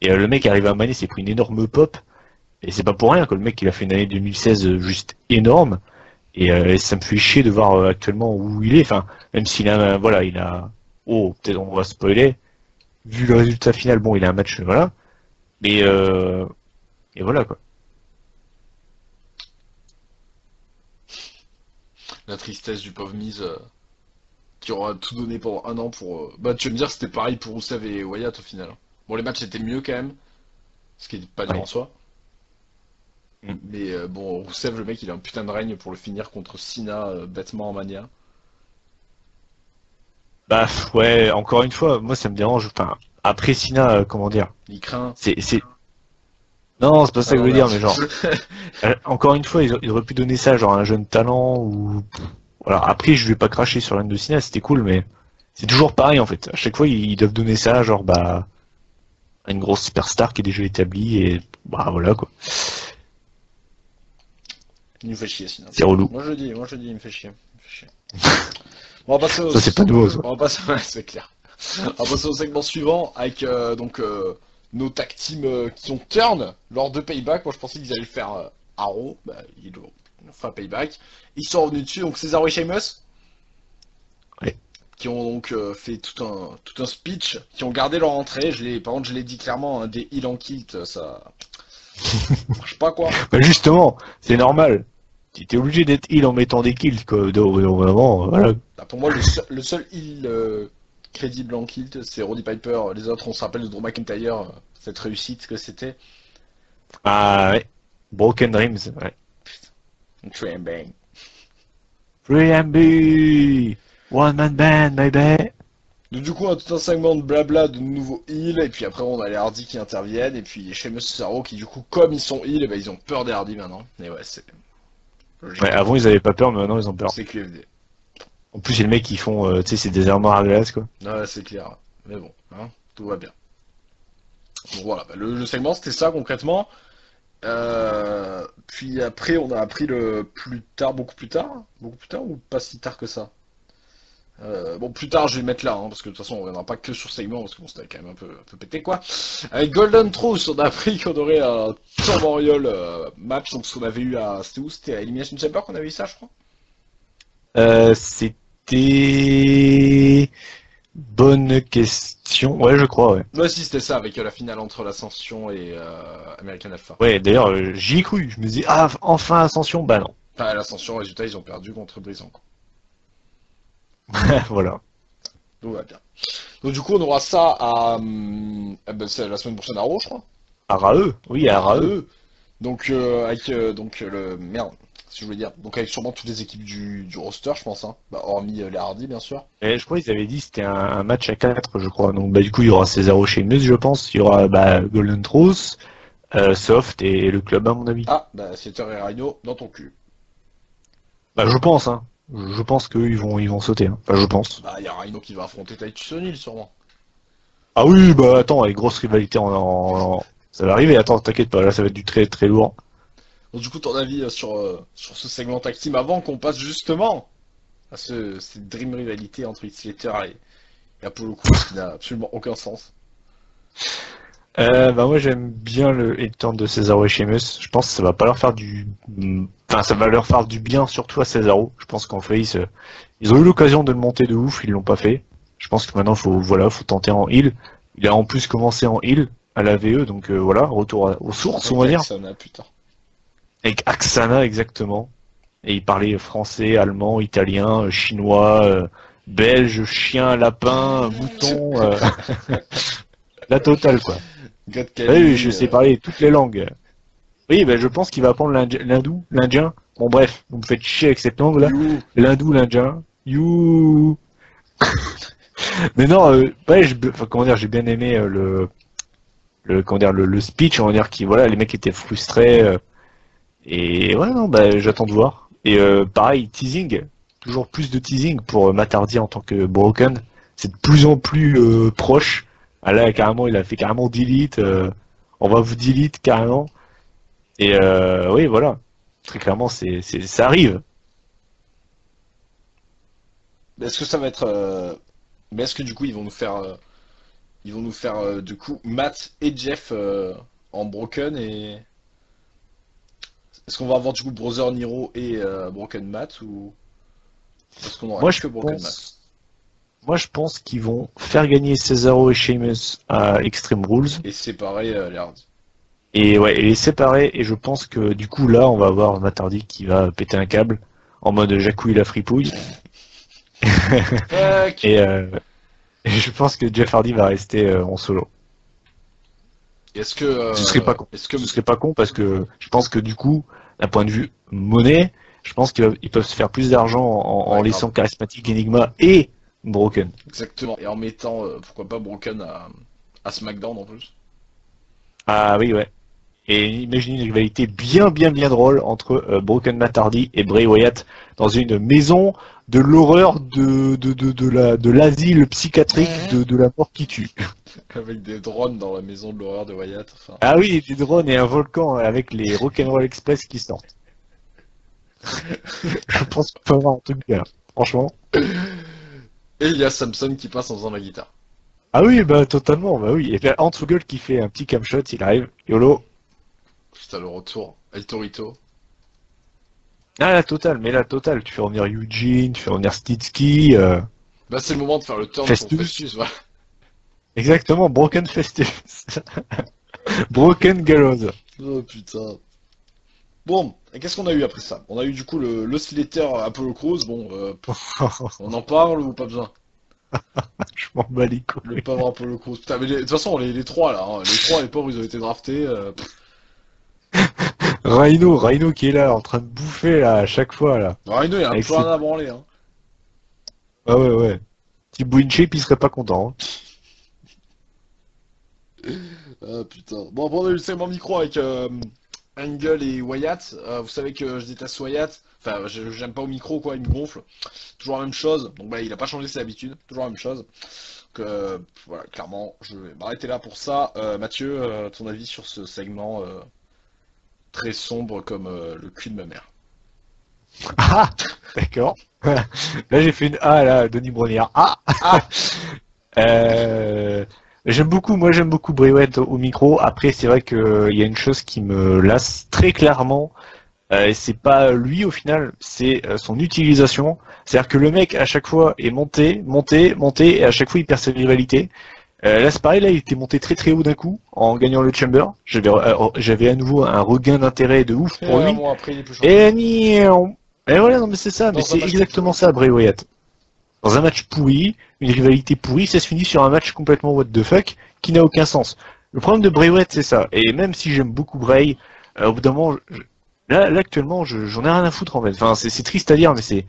B: Et le mec arrivé à Mané s'est pris une énorme pop. Et c'est pas pour rien que le mec il a fait une année 2016 juste énorme. Et ça me fait chier de voir actuellement où il est. Enfin, même s'il a voilà, il a. Oh, peut-être on va spoiler. Vu le résultat final, bon, il a un match, voilà. Mais et voilà quoi.
A: La tristesse du pauvre Miz qui aura tout donné pendant un an pour. Bah, tu vas me dire, c'était pareil pour Rusev et Wyatt au final. Bon, les matchs étaient mieux quand même, ce qui n'est pas dur
B: Ouais.
A: en soi.
B: Mm.
A: Mais bon, Rusev, le mec, il a un putain de règne pour le finir contre Cena bêtement en Mania.
B: Bah ouais, encore une fois, moi ça me dérange. Enfin, après Sina, comment dire,
A: Il craint.
B: c'est. Non, c'est pas ça
A: Ah
B: que je
A: non,
B: veux dire,
A: merde.
B: mais genre, encore une fois, ils auraient pu donner ça genre à un jeune talent ou. Voilà. Après, je vais pas cracher sur l'un de Sina, c'était cool, mais c'est toujours pareil en fait. À chaque fois, ils doivent donner ça, genre bah à une grosse superstar qui est déjà établie et bah voilà quoi.
A: Il me fait chier, Cena.
B: C'est relou.
A: Moi je dis, il me fait chier. Il me fait chier. Bon, on va passer au...
B: Ça c'est pas nouveau ça.
A: On va passer... Ouais, c'est clair. On va passer au segment suivant avec nos tag teams qui ont turn lors de Payback. Moi je pensais qu'ils allaient le faire à Raw. Bah, ils ont fait un Payback. Ils sont revenus dessus, donc Cesaro et Sheamus.
B: Ouais.
A: Qui ont donc fait tout un speech, qui ont gardé leur entrée. Par contre, je l'ai dit clairement, hein, des heal en kilt, ça marche pas quoi.
B: Bah justement, c'est normal. Tu étais obligé d'être heal en mettant des kills quoi. Donc, vraiment, voilà.
A: Bah, pour moi, le seul heal crédible en kilt, c'est Roddy Piper. Les autres, on se rappelle de Drew McIntyre, cette réussite que c'était.
B: Ah ouais. Broken Dreams, ouais.
A: Train bang.
B: 3MB! One man band, baby!
A: Donc, du coup, on a tout un segment de blabla de nouveaux heals, et puis après, on a les Hardy qui interviennent, et puis les Sheamus et Cesaro qui, du coup, comme ils sont heals, et ben, ils ont peur des Hardy maintenant. Et ouais, c'est logique.
B: Ouais, avant ils avaient pas peur, mais maintenant ils ont peur.
A: C'est QFD.
B: En plus, c'est les mecs qui font, tu sais, c'est des armoires à glace quoi.
A: Ouais, c'est clair. Mais bon, hein, tout va bien. Donc voilà, bah, le segment c'était ça concrètement. Puis après, on a appris le plus tard, beaucoup plus tard ou pas si tard que ça. Bon, plus tard, je vais le mettre là, hein, parce que de toute façon, on reviendra pas que sur ce segment, parce que bon, c'était quand même un peu pété quoi. Avec Golden Truth, on a appris qu'on aurait un Turmoil match, donc ce qu'on avait eu à, c'était où? C'était à Elimination Chamber qu'on avait eu ça, je crois.
B: C'était... Bonne question. Ouais, je crois, ouais.
A: Ouais, si, c'était ça, avec la finale entre l'Ascension et American Alpha.
B: Ouais, d'ailleurs, j'y ai cru. Je me dis, ah, enfin Ascension, bah non.
A: Enfin, l'Ascension, résultat, ils ont perdu contre Brisant, quoi.
B: Voilà.
A: Donc, va bien. Donc, du coup, on aura ça ben, c'est la semaine prochaine à Raw, je crois.
B: À Raeux, oui, à Raeux.
A: Eux. Donc, avec le. Merde, si je voulais dire. Donc, avec sûrement toutes les équipes du roster, je pense, hein. Bah, hormis les Hardy, bien sûr.
B: Et je crois qu'ils avaient dit que c'était un match à 4, je crois. Donc, bah, du coup, il y aura Cesaro chez Mus, je pense. Il y aura bah, Golden Truth, Soft et le club, à mon avis.
A: Ah, bah, Setter et Rhino dans ton cul.
B: Bah, je pense, hein. Je pense qu'eux, ils vont sauter. Hein. Enfin, je pense.
A: Bah, il y a Rhino qui va affronter Titus O'Neil, sûrement.
B: Ah oui, bah, attends, les grosses rivalités ça va arriver. Attends, t'inquiète pas, là, ça va être du très très lourd.
A: Donc, du coup, ton avis sur ce segment tag team avant qu'on passe justement à cette dream rivalité entre Heath Slater et Apollo Crews qui n'a absolument aucun sens.
B: Bah, moi, j'aime bien le head turn de Cesaro et Sheamus. Je pense que ça va pas leur faire Enfin, ça va leur faire du bien, surtout à Cesaro. Je pense qu'en face, ils ont eu l'occasion de le monter de ouf, ils l'ont pas fait. Je pense que maintenant, faut tenter en heal. Il a en plus commencé en heal à la VE, donc voilà, retour aux sources, on va dire.
A: Ça n'a putain.
B: Avec Aksana, exactement. Et il parlait français, allemand, italien, chinois, belge, chien, lapin, mouton, la totale, quoi.
A: God
B: Oui, je sais parler toutes les langues. Oui, ben je pense qu'il va apprendre l'hindou, l'indien. Bon, bref, vous me faites chier avec cette langue-là. L'hindou, l'indien. You. Mais non, ouais, comment dire, j'ai bien aimé le speech, on va dire, voilà, les mecs étaient frustrés. Et ouais, non, bah, j'attends de voir. Et pareil, teasing, toujours plus de teasing pour Matt Hardy en tant que Broken. C'est de plus en plus proche. Ah là, carrément, il a fait carrément delete. On va vous delete carrément. Et oui, voilà. Très clairement, ça arrive.
A: Est-ce que ça va être. Mais est-ce que du coup, ils vont nous faire. Du coup Matt et Jeff en Broken et. Est-ce qu'on va avoir du coup Brother Nero et Broken Matt ou. Est-ce qu'on aura que Broken Matt?
B: Moi, je pense qu'ils vont faire gagner Cesaro et Sheamus à Extreme Rules.
A: Et séparer les Hardy.
B: Et ouais, et les séparer. Et je pense que du coup, là, on va avoir Matt Hardy qui va péter un câble en mode Jacouille la fripouille.
A: Fuck.
B: Et je pense que Jeff Hardy va rester en solo.
A: Est-ce que
B: Ce serait pas con.
A: est-ce que
B: Ce serait pas con parce que je pense que du coup, d'un point de vue monnaie, je pense qu'ils peuvent se faire plus d'argent en
A: Ouais,
B: laissant
A: grave.
B: Charismatic Enigma et Broken.
A: Exactement. Et en mettant pourquoi pas Broken à SmackDown en plus.
B: Ah oui, ouais. Et imaginez une rivalité bien drôle entre Broken Matt Hardy et Bray Wyatt dans une maison de l'horreur de l'asile psychiatrique de la mort qui tue.
A: Avec des drones dans la maison de l'horreur de Wyatt. Enfin.
B: Ah oui, des drones et un volcan avec les Rock'n'Roll Express qui sortent. Je pense qu'on peut avoir un truc bien, franchement.
A: Et il y a Samson qui passe en faisant la guitare.
B: Ah oui, bah totalement, bah oui. Et puis Antugal qui fait un petit camshot, il arrive, YOLO.
A: Putain, le retour. El Torito.
B: Ah la totale, mais la totale, tu fais revenir Eugene, tu fais revenir Stitsky,
A: Bah c'est le moment de faire le turn
B: Festus.
A: pour Festus, voilà.
B: exactement, Broken Festus. Broken Gallows.
A: Oh putain. Bon, et qu'est-ce qu'on a eu après ça? On a eu du coup l'oscillateur Apollo Crews. Bon, on en parle ou pas besoin?
B: Je m'en bats les
A: Le
B: couilles.
A: pauvre Apollo Crews. Putain, mais de toute façon, les trois là, hein, les trois, les pauvres, ils ont été draftés.
B: Rhino qui est là, en train de bouffer là, à chaque fois là.
A: Rhino, il a un
B: Avec
A: peu
B: ses-
A: rien à branler. Hein.
B: Ah ouais, ouais. Si Shape, il serait pas content.
A: Ah putain. Bon, après, on a eu le segment micro avec Angle et Wyatt. Vous savez que je déteste Wyatt. Enfin, j'aime pas au micro, quoi, il me gonfle. Toujours la même chose. Donc, bah, il a pas changé ses habitudes. Toujours la même chose. Donc, voilà, clairement, je vais m'arrêter là pour ça. Mathieu, ton avis sur ce segment très sombre comme le cul de ma mère?
B: Ah, d'accord. Là, j'ai fait une A là, Denis Brogniart. Ah,
A: Ah.
B: moi j'aime beaucoup Bray Wyatt au micro. Après, c'est vrai qu'il y a une chose qui me lasse très clairement. Et c'est pas lui au final, c'est son utilisation. C'est-à-dire que le mec à chaque fois est monté, et à chaque fois il perd ses rivalités. Là c'est pareil, là il était monté très haut d'un coup en gagnant le Chamber. J'avais à nouveau un regain d'intérêt de ouf
A: Et
B: pour lui.
A: bon, après, il est plus champion.
B: Et voilà, non mais c'est ça,
A: Dans
B: mais
A: un
B: c'est
A: match
B: exactement
A: pourri.
B: ça Bray Wyatt. Dans un match pourri, une rivalité pourrie, ça se finit sur un match complètement what the fuck qui n'a aucun sens. Le problème de Bray Wyatt c'est ça. Et même si j'aime beaucoup Bray, au bout d'un moment, là actuellement, j'en ai rien à foutre en fait. Enfin, c'est triste à dire, mais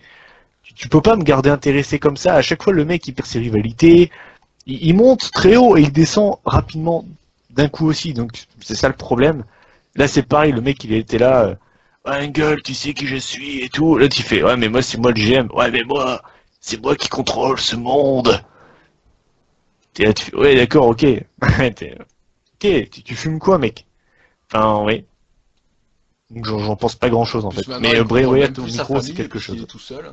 B: tu peux pas me garder intéressé comme ça. À chaque fois, le mec il perd ses rivalités, il monte très haut et il descend rapidement d'un coup aussi. Donc c'est ça le problème. Là c'est pareil, le mec il était là, Angle, tu sais qui je suis et tout. Là tu fais, ouais mais moi c'est moi le GM. Ouais mais moi, c'est moi qui contrôle ce monde. T'es là, tu fais, ouais d'accord, ok. Ok, tu fumes quoi mec? Enfin oui. Donc j'en pense pas grand chose en
A: Plus
B: fait.
A: maintenant,
B: Mais
A: il
B: Bray
A: contrôle même
B: Wyatt au
A: plus sa
B: micro c'est
A: famille
B: quelque
A: puisqu'il
B: chose.
A: est tout seul.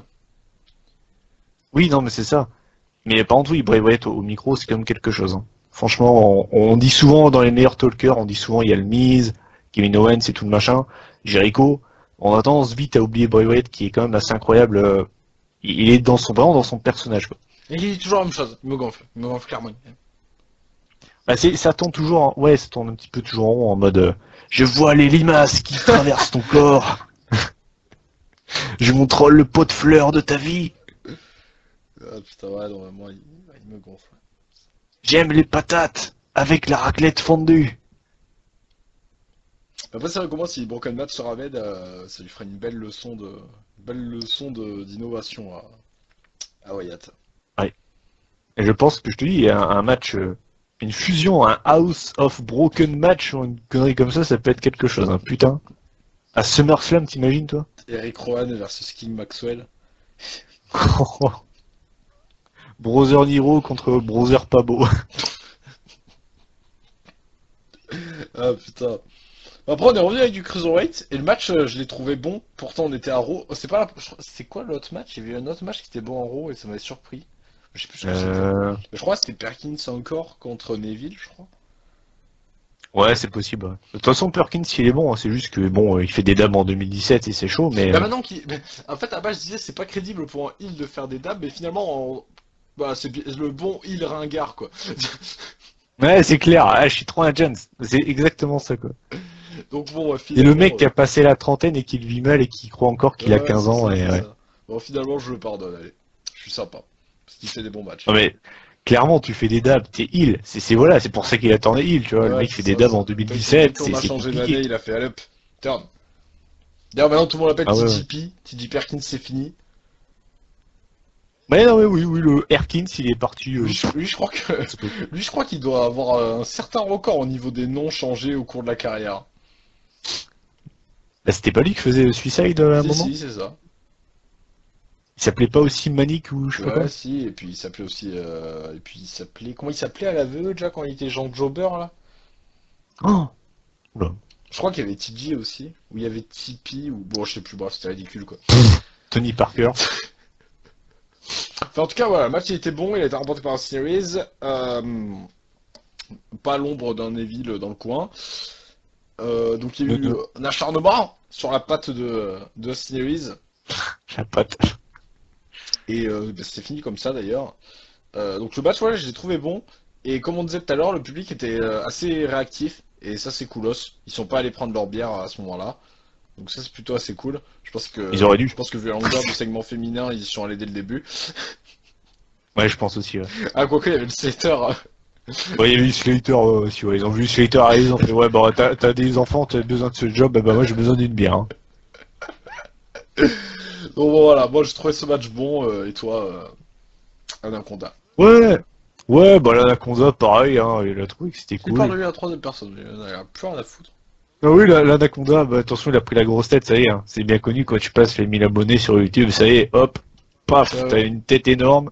B: Oui non mais c'est ça. Mais par contre oui, Bray Wyatt au micro c'est quand même quelque chose. Hein. Franchement, on dit souvent dans les meilleurs talkers, on dit souvent il y a le Miz, Kevin Owens et tout le machin, Jericho. On a tendance vite à oublier Bray Wyatt qui est quand même assez incroyable. Il est vraiment dans son personnage quoi.
A: Et il dit toujours la même chose. Il me gonfle clairement.
B: Bah, ça tourne toujours, ouais, ça tourne un petit peu toujours en rond en mode, je vois les limaces qui traversent ton corps. Je contrôle le pot de fleurs de ta vie.
A: Ah putain, ouais, non, moi, il me gonfle.
B: J'aime les patates avec la raclette fondue.
A: Après, c'est vrai que moi, si Broken Matt se ramène, ça lui ferait une belle leçon d'innovation à Wyatt.
B: Ouais. Et je pense que je te dis, un match, une fusion, un House of Broken match ou une connerie comme ça peut être quelque chose, hein, putain. À SummerSlam, t'imagines toi?
A: Eric Rowan versus King Maxwell.
B: Brother Nero contre Brother Pabo.
A: Ah putain. Après, on est revenu avec du Cruiserweight, et le match, je l'ai trouvé bon. Pourtant, on était à Raw. Oh, c'est pas c'est quoi l'autre match? Il y avait eu un autre match qui était bon en Raw, et ça m'avait surpris. Je sais plus ce que c'était. Mais je crois que c'était Perkins encore contre Neville, je crois.
B: Ouais, c'est possible. Ouais. De toute façon, Perkins, il est bon. Hein. C'est juste que bon, il fait des dabs en 2017 et c'est chaud, mais.
A: Bah maintenant en fait, à base, je disais, c'est pas crédible pour un heel de faire des dabs, mais finalement, bah, c'est le bon heel ringard, quoi.
B: Ouais, c'est clair. Ah, je suis trop un Jones. C'est exactement ça, quoi.
A: Donc bon,
B: Et
A: finalement,
B: le mec qui a passé la trentaine et qui le vit mal et qui croit encore qu'il a
A: ouais,
B: 15
A: c'est
B: ans.
A: ça,
B: Et,
A: c'est
B: ouais.
A: ça. Bon, finalement, je le pardonne, allez. Je suis sympa. Parce qu'il fait des bons matchs.
B: Non mais clairement, tu fais des dabs, t'es heal. Voilà, c'est pour ça qu'il a tourné heal, tu vois. Le
A: Ouais,
B: mec
A: c'est
B: fait des
A: ça,
B: dabs
A: ça.
B: en
A: Dès
B: 2017,
A: qu'on a
B: c'est
A: changé
B: compliqué.
A: d'année, il a fait allez hop, turn. D'ailleurs, maintenant tout le monde l'appelle
B: Ah ouais, ouais.
A: TJP. TJ Perkins, c'est fini.
B: Mais non, mais oui, oui, le Erkins, il est parti.
A: Lui, je crois que,
B: C'est pas-
A: lui, je crois qu'il doit avoir un certain record au niveau des noms changés au cours de la carrière.
B: Bah, c'était pas lui qui faisait le Suicide à un
A: Si,
B: moment?
A: si, c'est ça.
B: Il s'appelait pas aussi Manic ou je sais pas
A: Ouais,
B: quoi?
A: si, et puis il s'appelait aussi, et puis il s'appelait, comment il s'appelait à l'aveu déjà quand il était Jean Jobber là?
B: Oh, oula.
A: Je crois qu'il y avait TJ aussi, ou il y avait Tipeee, ou bon, je sais plus, bref, c'était ridicule quoi.
B: Tony Parker.
A: Enfin, en tout cas, voilà, le match il était bon, il a été remporté par la Series, pas l'ombre d'un Neville dans le coin. Donc il y a eu
B: Non,
A: un acharnement sur la patte de Series,
B: la patte.
A: et bah, c'est fini comme ça d'ailleurs. Donc le match, ouais, je l'ai trouvé bon. Et comme on disait tout à l'heure, le public était assez réactif. Et ça, c'est coolos. Ils sont pas allés prendre leur bière à ce moment-là. Donc ça, c'est plutôt assez cool.
B: Ils auraient
A: Je
B: dû.
A: pense que vu la longueur du segment féminin, ils y sont allés dès le début.
B: Ouais, je pense aussi, ouais.
A: Ah, quoique, il y avait le Slater.
B: Ouais, il y a eu Slater aussi, ouais. Ils ont vu Slater arriver, ils ont fait, ouais, bah, t'as des enfants, t'as besoin de ce job, bah, moi, j'ai besoin d'une bière, hein.
A: Donc bon, voilà, moi, je trouvais ce match bon. Et toi, Anaconda.
B: Ouais, ouais, bah, l'Anaconda, pareil, hein. Il a trouvé que c'était
A: Il parle de
B: cool.
A: lui à troisième personne. Il en a plus rien à foutre.
B: Ah oui, l'Anaconda, bah, attention, il a pris la grosse tête, ça y est, hein. C'est bien connu, quand tu passes les 1000 abonnés sur YouTube, ça y est, hop, paf, t'as
A: Ouais.
B: une tête énorme.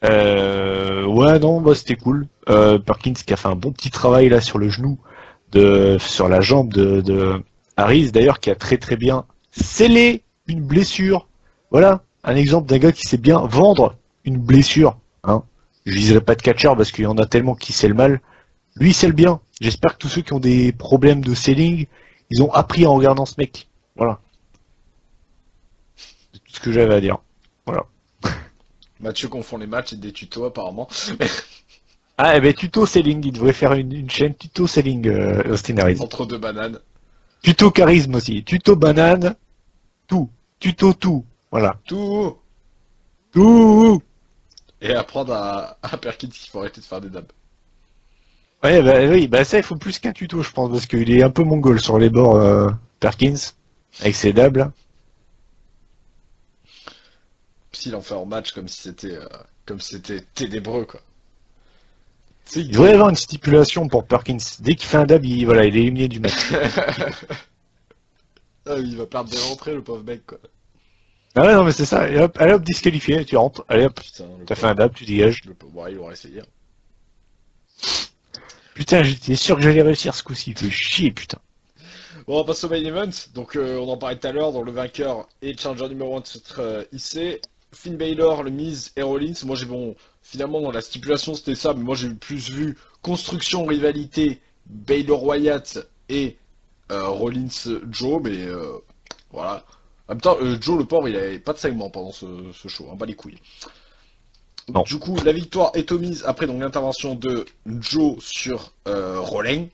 B: Ouais, non, bah, c'était cool. Perkins qui a fait un bon petit travail là sur le genou, sur la jambe de Harris, d'ailleurs, qui a très très bien scellé une blessure. Voilà, un exemple d'un gars qui sait bien vendre une blessure. Hein. Je viserai pas de catcher parce qu'il y en a tellement qui scellent mal. Lui, il scelle bien. J'espère que tous ceux qui ont des problèmes de selling, ils ont appris en regardant ce mec. Voilà. C'est tout ce que j'avais à dire. Voilà.
A: Mathieu confond les matchs et des tutos, apparemment.
B: Ah, eh ben, tuto selling, il devrait faire une chaîne tuto selling, Austin Harris.
A: Entre deux bananes.
B: Tuto charisme aussi, tuto banane, tout, tuto tout, voilà,
A: Tout.
B: tout.
A: Et apprendre à Perkins qu'il faut arrêter de faire des dabs.
B: Ouais, bah oui, bah ça, il faut plus qu'un tuto, je pense, parce qu'il est un peu mongol sur les bords, Perkins, avec ses dabs, là.
A: S'il en fait en match comme si c'était ténébreux quoi. Tu sais,
B: Il devrait y avoir une stipulation pour Perkins. Dès qu'il fait un dab, voilà, il est éliminé du match.
A: Ah, il va perdre des rentrées le pauvre mec quoi.
B: Ah ouais, non, mais c'est ça, et hop, allez hop, disqualifié, tu rentres, allez hop,
A: Putain,
B: t'as fait un dab, tu dégages.
A: Ouais, il aura essayé.
B: Putain, j'étais sûr que j'allais réussir ce coup-ci, fait chier, putain.
A: Bon, on passe au main event. Donc, on en parlait tout à l'heure. Dans le vainqueur et challenger numéro 1 de titre IC. Finn Balor, le Miz et Rollins. Moi, finalement, dans la stipulation, c'était ça. Mais moi, j'ai plus vu construction, rivalité, Balor Wyatt et Rollins Joe. Mais voilà. En même temps, Joe, le pauvre, il avait pas de segment pendant ce show. Hein, pas les couilles.
B: Non.
A: Du coup, la victoire est omise après donc l'intervention de Joe sur Rollins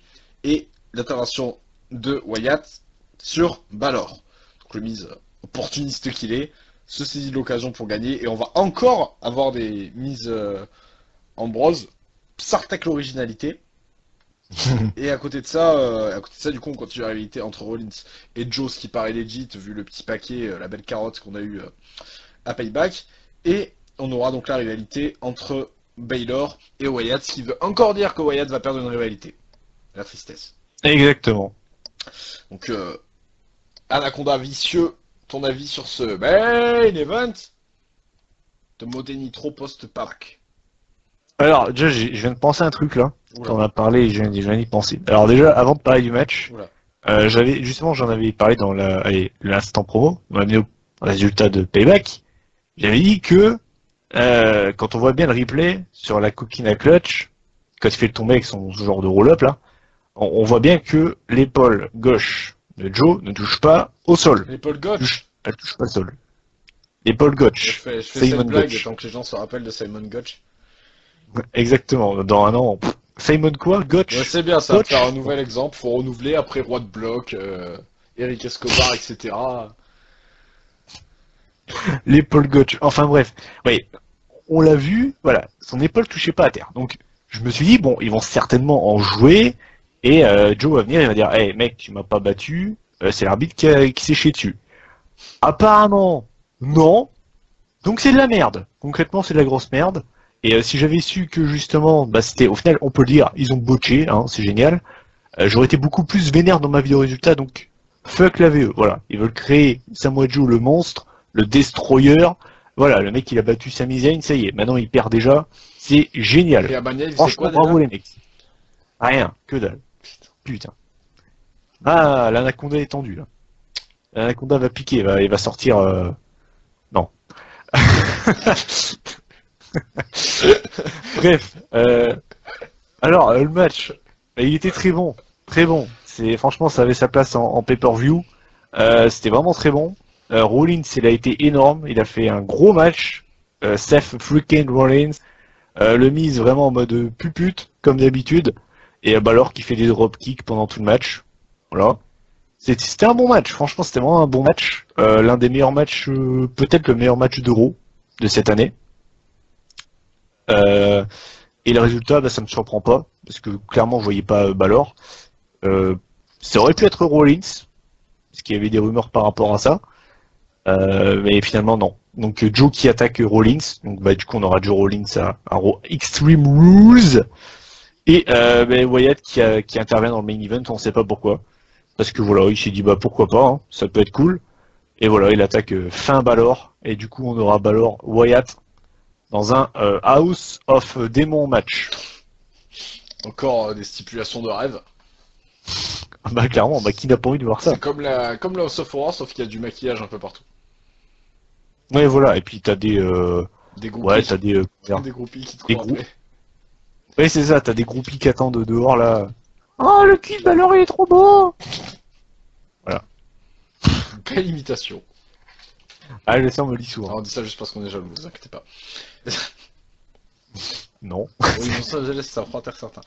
A: et l'intervention de Wyatt sur Balor. Donc le Miz, opportuniste qu'il est, se saisit de l'occasion pour gagner et on va encore avoir des Miz Ambrose, Sartek l'originalité. Et à côté de ça, du coup, on continue la rivalité entre Rollins et Joe, ce qui paraît legit vu le petit paquet, la belle carotte qu'on a eu à Payback. Et on aura donc la rivalité entre Balor et Wyatt, ce qui veut encore dire que Wyatt va perdre une rivalité. La tristesse.
B: Exactement.
A: Donc, Anaconda vicieux, ton avis sur ce main event de Modé Nitro post-parc.
B: Alors, déjà, je viens de penser à un truc, là.
A: Oula.
B: T'en as parlé, je viens d'y penser. Alors déjà, avant de parler du match,
A: Oula.
B: j'en avais parlé dans l'instant promo, dans la vidéo résultat de Payback. J'avais dit que quand on voit bien le replay sur la coquina clutch, quand il fait le tomber avec son genre de roll-up là, on voit bien que l'épaule gauche de Joe ne touche pas au sol.
A: L'épaule gauche.
B: Elle touche pas au sol. L'épaule gauche.
A: Je fais
B: Simon
A: cette blague
B: Gotch.
A: tant que les gens se rappellent de Simon Gotch.
B: Exactement. Dans un an, Simon quoi? Gotch?
A: Ouais, c'est bien, ça va
B: Gotch?
A: faire un nouvel exemple. Faut renouveler après Roi de Bloc, Eric Escobar, etc.
B: L'épaule gauche. Enfin bref. Oui, on l'a vu, voilà, son épaule touchait pas à terre. Donc je me suis dit, bon, ils vont certainement en jouer, et Joe va venir, il va dire, hey mec, tu m'as pas battu, c'est l'arbitre qui s'est chié dessus. Apparemment, non, donc c'est de la merde. Concrètement, c'est de la grosse merde. Et si j'avais su que justement, bah c'était, au final, on peut le dire, ils ont botché, hein, c'est génial, j'aurais été beaucoup plus vénère dans ma vidéo résultat, donc fuck la VE, voilà. Ils veulent créer Samoa Joe le monstre, le destroyer, voilà, le mec il a battu Sami Zayn, ça y est, maintenant il perd déjà, c'est génial.
A: Et à Mania, il faisait
B: Franchement,
A: quoi déjà?
B: bravo les mecs. Rien, que dalle. Putain. Ah, l'anaconda est tendu là. L'anaconda va piquer, il va sortir... Non. Bref, alors le match, il était très bon, très bon. Franchement, ça avait sa place en pay-per-view. C'était vraiment très bon. Rollins, il a été énorme, il a fait un gros match. Seth freaking Rollins, le Miz vraiment en mode pupute comme d'habitude, et Balor qui fait des dropkicks pendant tout le match. Voilà. C'était un bon match, franchement c'était vraiment un bon match. L'un des meilleurs matchs, peut-être le meilleur match d'Euro de cette année. Et le résultat, bah, ça me surprend pas, parce que clairement je voyais pas Balor. Ça aurait pu être Rollins, parce qu'il y avait des rumeurs par rapport à ça. Mais finalement non. Donc Joe qui attaque Rollins, donc bah, du coup on aura Joe Rollins à Extreme Rules. Et bah, Wyatt qui intervient dans le main event, on sait pas pourquoi. Parce que voilà, il s'est dit bah pourquoi pas, hein, ça peut être cool. Et voilà, il attaque fin Balor, et du coup on aura Balor Wyatt dans un House of Demon match.
A: Encore des stipulations de rêve.
B: Bah clairement, bah qui n'a pas envie de voir ça?
A: C'est comme la House of Horror, sauf qu'il y a du maquillage un peu partout.
B: Ouais voilà, et puis t'as des
A: groupies.
B: ouais, t'as des
A: Des groupies qui te
B: des
A: courent
B: groupes.
A: après.
B: Ouais c'est ça, t'as des groupies qui attendent dehors là. Oh le cul de Balor il est trop beau. Voilà.
A: Belle imitation.
B: Ah le sang me lit souvent.
A: Alors, on dit ça juste parce qu'on est jaloux, vous inquiétez pas.
B: Non.
A: Oui, Los Angeles, c'est un frontière certain.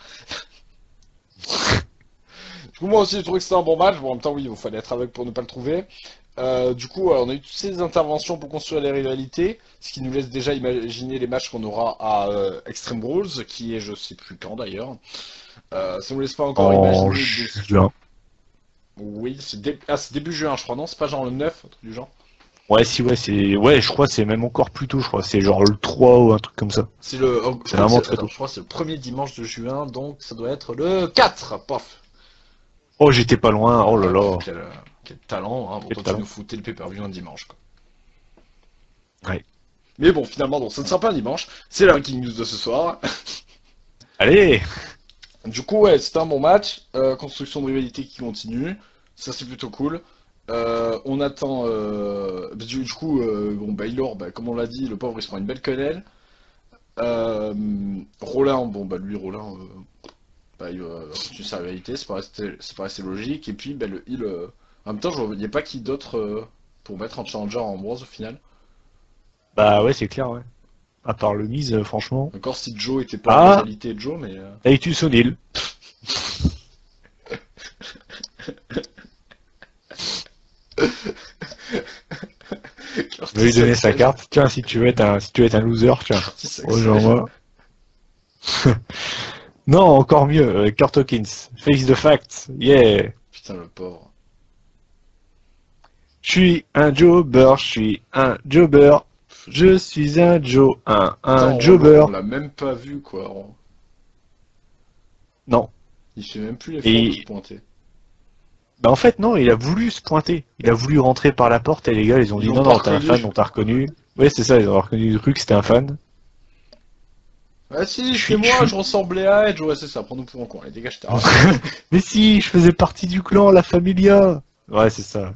A: Du coup, moi aussi, j'ai trouvé que c'était un bon match. Bon, en même temps, oui, il fallait être aveugle pour ne pas le trouver. Du coup, on a eu toutes ces interventions pour construire les rivalités, ce qui nous laisse déjà imaginer les matchs qu'on aura à Extreme Rules, qui est je sais plus quand d'ailleurs. Ça nous laisse pas encore
B: En
A: imaginer...
B: juin.
A: Oui, c'est début juin, je crois, non? C'est pas genre le 9, un truc du genre?
B: Ouais si ouais c'est ouais je crois que c'est même encore plus tôt je crois, c'est genre le 3 ou un truc comme ça.
A: C'est le...
B: C'est vraiment très tôt.
A: Je crois que c'est le premier dimanche de juin, donc ça doit être le 4, pof.
B: Oh j'étais pas loin, oh là là.
A: Quel talent, hein,
B: Quel
A: pourtant tu
B: talent.
A: nous foutais le pay-per-view un dimanche, quoi.
B: Ouais.
A: Mais bon, finalement, donc, ça ne sera pas un dimanche, c'est la Ranking News de ce soir.
B: Allez.
A: Du coup, ouais, c'était un bon match, construction de rivalité qui continue, ça c'est plutôt cool. On attend, du coup, bon, Baylor, bah, comme on l'a dit, le pauvre il se prend une belle quenelle. Rollin, bon, bah lui, Rollin, bah, il va continuer sa rivalité, c'est pas assez logique. Et puis, bah, le heal, en même temps, je voyais pas qui d'autre pour mettre en challenger en bronze au final.
B: Bah ouais c'est clair ouais. À part le mise franchement.
A: Encore si Joe était pas en
B: Ah
A: qualité de Joe, mais...
B: Titus O'Neil. Je vais lui donner sa carte. Tiens, si tu veux être un loser, tiens. Rejoins-moi. Non, encore mieux, Kurt Hawkins. Face the facts. Yeah.
A: Putain, le pauvre.
B: Je suis un jobber, je suis un jobber. Je suis un
A: Attends,
B: jobber.
A: On l'a même pas vu, quoi.
B: Non.
A: Il fait même plus l'effort de se pointer.
B: Bah en fait non, il a voulu se pointer. Il a voulu rentrer par la porte et les gars ils ont dit non non t'es un fan, on t'a reconnu. Ouais c'est ça, ils ont reconnu le truc, c'était un fan.
A: Ah si, chez moi je ressemblais à Edge, ouais c'est ça, prends-nous pour un coin, allez dégage ta race.
B: Mais si, je faisais partie du clan, la Familia. Ouais c'est ça.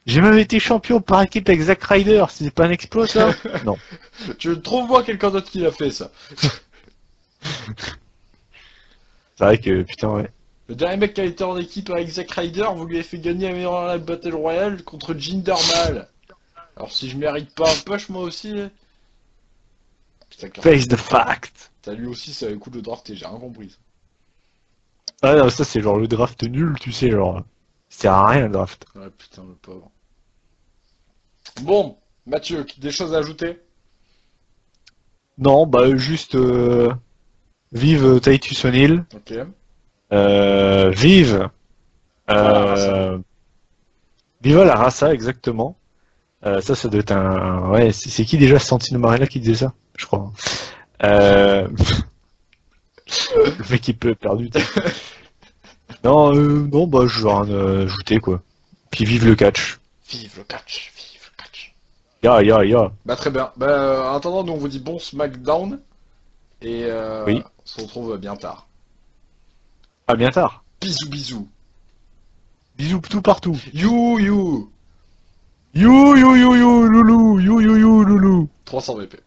B: J'ai même été champion par équipe avec Zack Ryder, c'est pas un exploit ça? Non.
A: Tu trouves moi quelqu'un d'autre qui l'a fait ça.
B: C'est vrai que putain ouais.
A: Le dernier mec qui a été en équipe avec Zack Ryder, vous lui avez fait gagner la Battle Royale contre Jinder Mahal. Alors si je mérite pas un push moi aussi... Putain,
B: Face the fact.
A: T'as lui aussi, ça écoute le draft et j'ai rien compris.
B: Ah non, ça c'est genre le draft nul, tu sais, genre. Ça sert à rien le draft.
A: Ouais, putain, le pauvre. Bon, Mathieu, des choses à ajouter?
B: Non, bah juste vive Titus O'Neil,
A: Ok.
B: vive
A: Viva la race.
B: viva la raça exactement. Ça doit être ouais, c'est qui déjà Santino Marella qui disait ça? Je crois. Euh... le mec qui peut perdu. Non, non, bah je vais rien ajouter quoi. Puis vive le catch.
A: Vive le catch, vive le catch.
B: Ya ya ya.
A: Bah très bien. Bah en attendant, nous on vous dit bon SmackDown et
B: Oui.
A: on se retrouve bien tard.
B: À bien tard.
A: Bisous bisous.
B: Bisous tout partout.
A: You you.
B: You you you you loulou, you you you loulou.
A: 300 VP.